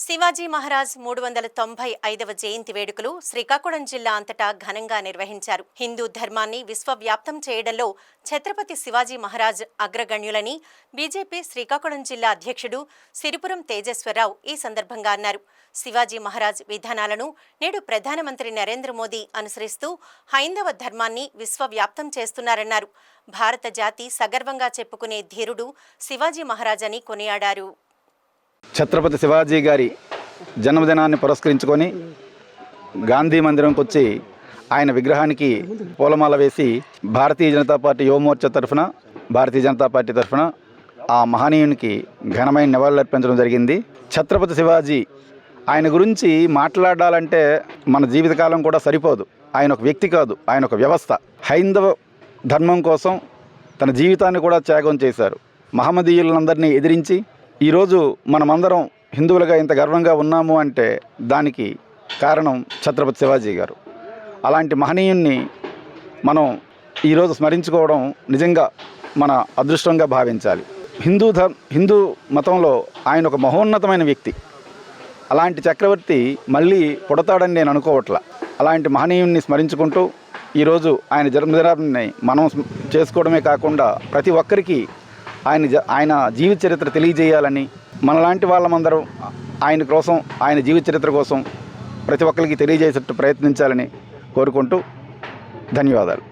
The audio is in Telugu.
శివాజీ మహారాజ్ 395వ జయంతి వేడుకలు శ్రీకాకుళం జిల్లా అంతటా ఘనంగా నిర్వహించారు. హిందూ ధర్మాన్ని విశ్వవ్యాప్తం చేయడంలో ఛత్రపతి శివాజీ మహారాజ్ అగ్రగణ్యులని బీజేపీ శ్రీకాకుళం జిల్లా అధ్యక్షుడు సిరిపురం తేజేశ్వరరావు ఈ సందర్భంగా అన్నారు. శివాజీ మహారాజ్ విధానాలను నేడు ప్రధానమంత్రి నరేంద్ర మోదీ అనుసరిస్తూ హైందవ ధర్మాన్ని విశ్వవ్యాప్తం చేస్తున్నారన్నారు. భారత జాతి సగర్వంగా చెప్పుకునే ధీరుడు శివాజీ మహారాజ్ అని కొనియాడారు. ఛత్రపతి శివాజీ గారి జన్మదినాన్ని పురస్కరించుకొని గాంధీ మందిరంకి వచ్చి ఆయన విగ్రహానికి పూలమాల వేసి భారతీయ జనతా పార్టీ యువమోర్చా తరఫున భారతీయ జనతా పార్టీ తరఫున ఆ మహనీయునికి ఘనమైన నివాళులర్పించడం జరిగింది. ఛత్రపతి శివాజీ ఆయన గురించి మాట్లాడాలంటే మన జీవితకాలం కూడా సరిపోదు. ఆయన ఒక వ్యక్తి కాదు, ఆయన ఒక వ్యవస్థ. హైందవ ధర్మం కోసం తన జీవితాన్ని కూడా త్యాగం చేశారు. మహమ్మదీయులందరినీ ఎదిరించి ఈరోజు మనమందరం హిందువులుగా ఇంత గర్వంగా ఉన్నాము అంటే దానికి కారణం ఛత్రపతి శివాజీ గారు. అలాంటి మహనీయుణ్ణి మనం ఈరోజు స్మరించుకోవడం నిజంగా మన అదృష్టంగా భావించాలి. హిందూ మతంలో ఆయన ఒక మహోన్నతమైన వ్యక్తి. అలాంటి చక్రవర్తి మళ్ళీ పుడతాడని నేను అనుకోవట్లా. అలాంటి మహనీయుణ్ణి స్మరించుకుంటూ ఈరోజు ఆయన జన్మదినాన్ని మనం చేసుకోవడమే కాకుండా ప్రతి ఒక్కరికి ఆయన జీవిత చరిత్ర తెలియజేయాలని, మనలాంటి వాళ్ళమందరం ఆయన కోసం, ఆయన జీవిత చరిత్ర కోసం ప్రతి ఒక్కరికి తెలియజేసేట్టు ప్రయత్నించాలని కోరుకుంటూ ధన్యవాదాలు.